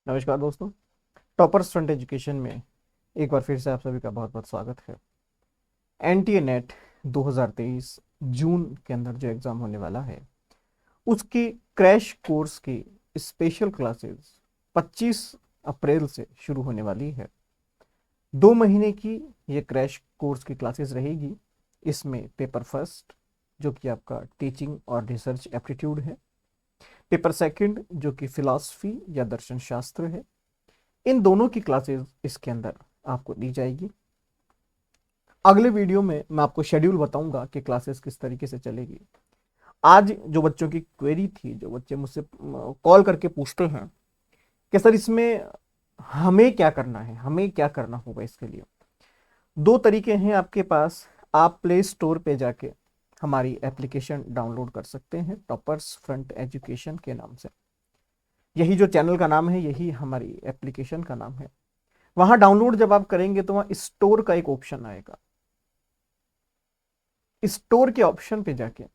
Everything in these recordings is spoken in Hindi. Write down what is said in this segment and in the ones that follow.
नमस्कार दोस्तों। टॉपर स्टूडेंट एजुकेशन में एक बार फिर से आप सभी का बहुत बहुत स्वागत है। एनटीए नेट 2023 जून के अंदर जो एग्ज़ाम होने वाला है उसकी क्रैश कोर्स की स्पेशल क्लासेस 25 अप्रैल से शुरू होने वाली है। 2 महीने की ये क्रैश कोर्स की क्लासेस रहेगी। इसमें पेपर फर्स्ट जो कि आपका टीचिंग और रिसर्च एप्टीट्यूड है, पेपर सेकंड जो कि फिलॉसफी या दर्शन शास्त्र है। इन दोनों की क्लासेस इसके अंदर आपको दी जाएगी। अगले वीडियो में मैं आपको शेड्यूल बताऊंगा कि क्लासेस किस तरीके से चलेगी। आज जो बच्चों की क्वेरी थी, जो बच्चे मुझसे कॉल करके पूछते हैं कि सर इसमें हमें क्या करना है, हमें क्या करना होगा, इसके लिए 2 तरीके हैं आपके पास। आप प्ले स्टोर पे जाके हमारी एप्लीकेशन डाउनलोड कर सकते हैं, टॉपर्स फ्रंट एजुकेशन के नाम से। यही जो चैनल का नाम है, यही हमारी एप्लीकेशन का नाम है। वहां डाउनलोड जब आप करेंगे तो वहां स्टोर का एक ऑप्शन आएगा। स्टोर के ऑप्शन पे जाके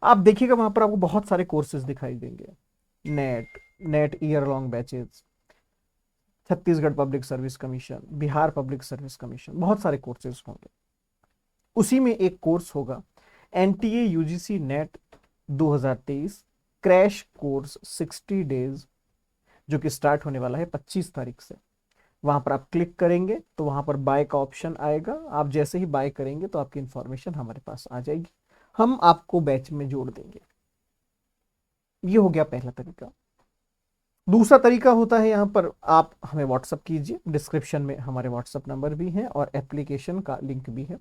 आप देखिएगा, वहां पर आपको बहुत सारे कोर्सेज दिखाई देंगे। Net net year long batches, Chhattisgarh public service commission, Bihar public service commission, बहुत सारे कोर्सेज होंगे। उसी में एक कोर्स होगा NTA UGC net 2023 crash course 60 days, जो कि स्टार्ट होने वाला है 25 तारीख से। वहां पर आप क्लिक करेंगे तो वहां पर बाय का ऑप्शन आएगा। आप जैसे ही बाय करेंगे तो आपकी इंफॉर्मेशन हमारे पास आ जाएगी, हम आपको बैच में जोड़ देंगे। ये हो गया पहला तरीका। दूसरा तरीका होता है, यहाँ पर आप हमें व्हाट्सअप कीजिए। डिस्क्रिप्शन में हमारे व्हाट्सअप नंबर भी है और एप्लीकेशन का लिंक भी है।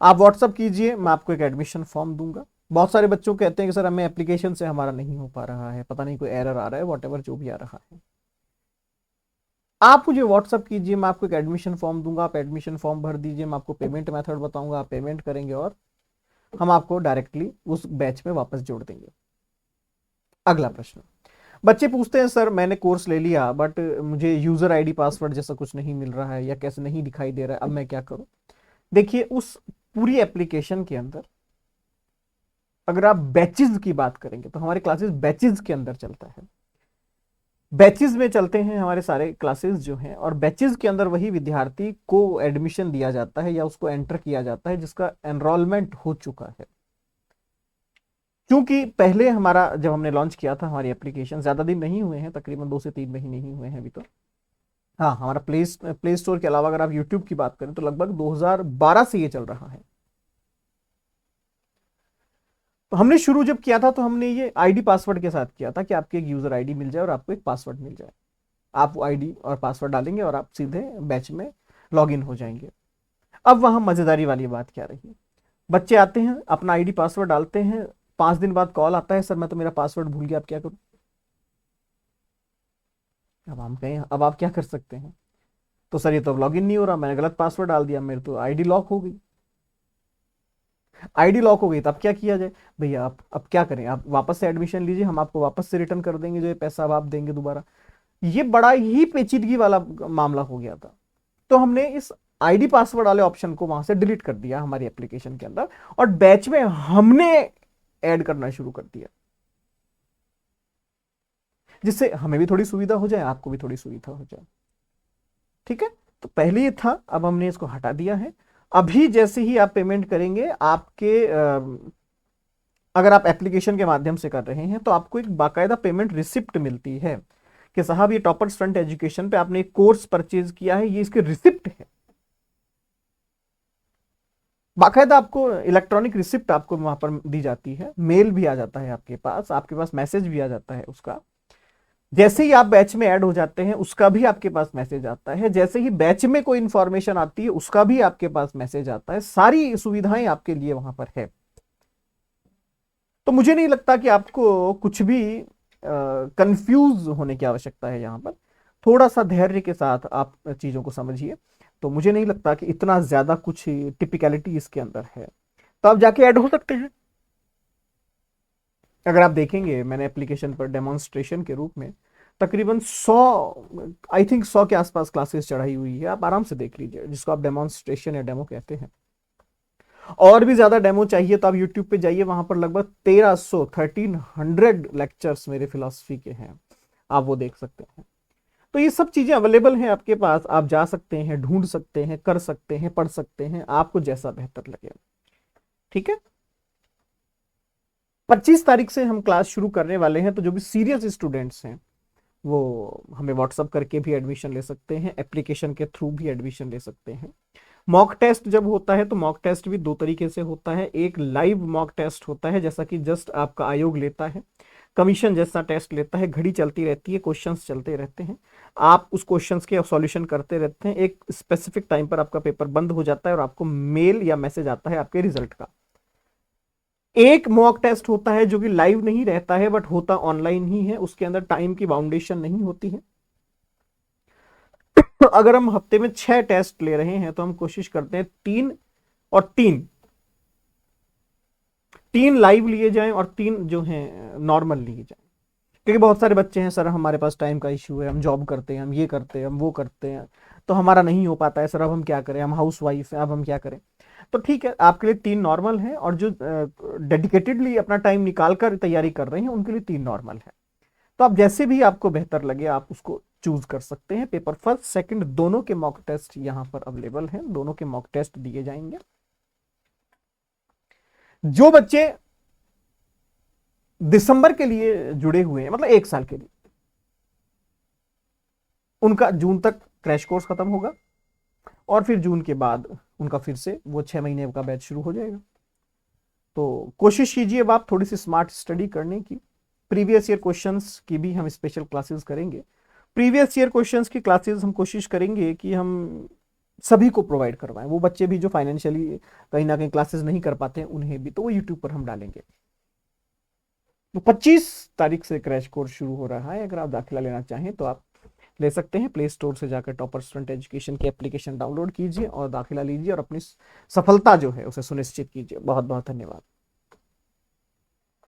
आप व्हाट्सअप कीजिए, मैं आपको एक एडमिशन फॉर्म दूंगा। बहुत सारे बच्चों कहते हैं कि सर हमें एप्लीकेशन से हमारा नहीं हो पा रहा है, पता नहीं कोई एरर आ रहा है, वॉट जो भी आ रहा है। आप मुझे व्हाट्सअप कीजिए, मैं आपको एक एडमिशन फॉर्म दूंगा। आप एडमिशन फॉर्म भर दीजिए, मैं आपको पेमेंट मेथड बताऊंगा, आप पेमेंट करेंगे और हम आपको डायरेक्टली उस बैच में वापस जोड़ देंगे। अगला प्रश्न, बच्चे पूछते हैं सर मैंने कोर्स ले लिया बट मुझे यूजर आईडी पासवर्ड जैसा कुछ नहीं मिल रहा है या कैसे नहीं दिखाई दे रहा है, अब मैं क्या करूं। देखिए, उस पूरी एप्लीकेशन के अंदर अगर आप बैचेस की बात करेंगे तो हमारे क्लासेस बैचेस के अंदर चलता है। बैचेस में चलते हैं हमारे सारे क्लासेस जो हैं, और बैचेस के अंदर वही विद्यार्थी को एडमिशन दिया जाता है या उसको एंटर किया जाता है जिसका एनरोलमेंट हो चुका है। क्योंकि पहले हमारा जब हमने लॉन्च किया था हमारी एप्लीकेशन, ज्यादा दिन नहीं हुए हैं, तकरीबन 2 से 3 महीने ही हुए हैं अभी तो। हाँ, हमारा प्ले स्टोर के अलावा अगर आप यूट्यूब की बात करें तो लगभग 2012 से ये चल रहा है। तो हमने शुरू जब किया था तो हमने ये आईडी पासवर्ड के साथ किया था कि आपकी एक यूजर आईडी मिल जाए और आपको एक पासवर्ड मिल जाए। आप वो आईडी और पासवर्ड डालेंगे और आप सीधे बैच में लॉग इन हो जाएंगे। अब वहां मजेदारी वाली बात क्या रही, बच्चे आते हैं अपना आईडी पासवर्ड डालते हैं, 5 दिन बाद कॉल आता है, सर मैं तो मेरा पासवर्ड भूल गया, अब क्या करूं। अब हम कहें अब आप क्या कर सकते हैं, तो सर ये तो अब लॉग इन नहीं हो रहा, मैंने गलत पासवर्ड डाल दिया, मेरे तो आईडी लॉक हो गई। आईडी लॉक हो गई तो अब क्या किया जाए। भैया आप अब क्या करें, आप वापस से एडमिशन लीजिए, हम आपको वापस से रिटर्न कर देंगे जो ये पैसा अब आप देंगे दोबारा। ये बड़ा ही पेचीदगी वाला मामला हो गया था। तो हमने इस आईडी पासवर्ड वाले ऑप्शन को वहां से डिलीट कर दिया हमारी एप्लीकेशन के अंदर, और बैच में हमने ऐड करना शुरू कर दिया, जिससे हमें भी थोड़ी सुविधा हो जाए, आपको भी थोड़ी सुविधा हो जाए। ठीक है, तो पहले ये था, अब हमने इसको हटा दिया है। अभी जैसे ही आप पेमेंट करेंगे, आपके अगर आप एप्लीकेशन के माध्यम से कर रहे हैं तो आपको एक बाकायदा पेमेंट रिसिप्ट मिलती है कि साहब ये टॉपर्स फ्रंट एजुकेशन पे आपने एक कोर्स परचेज किया है, ये इसकी रिसिप्ट है। बाकायदा आपको इलेक्ट्रॉनिक रिसिप्ट आपको वहां पर दी जाती है, मेल भी आ जाता है आपके पास मैसेज भी आ जाता है उसका। जैसे ही आप बैच में ऐड हो जाते हैं उसका भी आपके पास मैसेज आता है, जैसे ही बैच में कोई इंफॉर्मेशन आती है उसका भी आपके पास मैसेज आता है। सारी सुविधाएं आपके लिए वहां पर है। तो मुझे नहीं लगता कि आपको कुछ भी कंफ्यूज होने की आवश्यकता है यहाँ पर। थोड़ा सा धैर्य के साथ आप चीजों को समझिए, तो मुझे नहीं लगता कि इतना ज्यादा कुछ टिपिकलिटी इसके अंदर है। तो आप जाके ऐड हो सकते हैं। अगर आप देखेंगे, मैंने एप्लीकेशन पर डेमोन्स्ट्रेशन के रूप में तकरीबन 100, आई थिंक 100 के आसपास क्लासेस चढ़ाई हुई है। आप आराम से देख लीजिए, जिसको आप डेमोन्स्ट्रेशन या डेमो कहते हैं। और भी ज्यादा डेमो चाहिए तो आप यूट्यूब पे जाइए, वहां पर लगभग 1300 लेक्चर्स मेरे फिलोसफी के हैं। आप वो देख सकते हैं। तो ये सब चीजें अवेलेबल हैं आपके पास, आप जा सकते हैं, ढूंढ सकते हैं, कर सकते हैं, पढ़ सकते हैं, आपको जैसा बेहतर लगे। ठीक है। 25 तारीख से हम क्लास शुरू करने वाले हैं, तो जो भी सीरियस स्टूडेंट्स हैं वो हमें व्हाट्सअप करके भी एडमिशन ले सकते हैं, एप्लीकेशन के थ्रू भी एडमिशन ले सकते हैं। मॉक टेस्ट जब होता है तो मॉक टेस्ट भी दो तरीके से होता है। एक लाइव मॉक टेस्ट होता है, जैसा कि जस्ट आपका आयोग लेता है, कमीशन जैसा टेस्ट लेता है, घड़ी चलती रहती है, क्वेश्चंस चलते रहते हैं, आप उस क्वेश्चंस के सॉल्यूशन करते रहते हैं, एक स्पेसिफिक टाइम पर आपका पेपर बंद हो जाता है और आपको मेल या मैसेज आता है आपके रिजल्ट का। एक मॉक टेस्ट होता है जो कि लाइव नहीं रहता है बट होता ऑनलाइन ही है, उसके अंदर टाइम की बाउंडेशन नहीं होती है। तो अगर हम हफ्ते में 6 टेस्ट ले रहे हैं तो हम कोशिश करते हैं 3 और 3 3 लाइव लिए जाएं और 3 जो हैं नॉर्मल लिए जाएं। क्योंकि बहुत सारे बच्चे हैं, सर हमारे पास टाइम का इश्यू है, हम जॉब करते हैं, हम ये करते हैं, हम वो करते हैं, तो हमारा नहीं हो पाता है सर, अब हम क्या करें, हम हाउस वाइफ हैं, अब हम क्या करें। तो ठीक है, आपके लिए 3 नॉर्मल हैं, और जो डेडिकेटेडली अपना टाइम निकाल कर तैयारी कर रहे हैं उनके लिए 3 नॉर्मल है। तो आप जैसे भी आपको बेहतर लगे आप उसको चूज कर सकते हैं। पेपर फर्स्ट सेकंड दोनों के मॉक टेस्ट यहाँ पर अवेलेबल हैं, दोनों के मॉक टेस्ट दिए जाएंगे। जो बच्चे दिसंबर के लिए जुड़े हुए हैं, मतलब 1 साल के लिए, उनका जून तक क्रैश कोर्स खत्म होगा, और फिर जून के बाद उनका फिर से वो 6 महीने का बैच शुरू हो जाएगा। तो कोशिश कीजिए अब आप थोड़ी सी स्मार्ट स्टडी करने की। प्रीवियस ईयर क्वेश्चंस की भी हम स्पेशल क्लासेस करेंगे। प्रीवियस ईयर क्वेश्चंस की क्लासेस हम कोशिश करेंगे कि हम सभी को प्रोवाइड करवाएं, वो बच्चे भी जो फाइनेंशियली कहीं ना कहीं क्लासेस नहीं कर पाते हैं उन्हें भी, तो वो यूट्यूब पर हम डालेंगे। तो 25 तारीख से क्रैश कोर्स शुरू हो रहा है, अगर आप दाखिला लेना चाहें तो आप ले सकते हैं। प्ले स्टोर से जाकर टॉपर स्टूडेंट एजुकेशन की एप्लीकेशन डाउनलोड कीजिए और दाखिला लीजिए और अपनी सफलता जो है उसे सुनिश्चित कीजिए। बहुत बहुत धन्यवाद।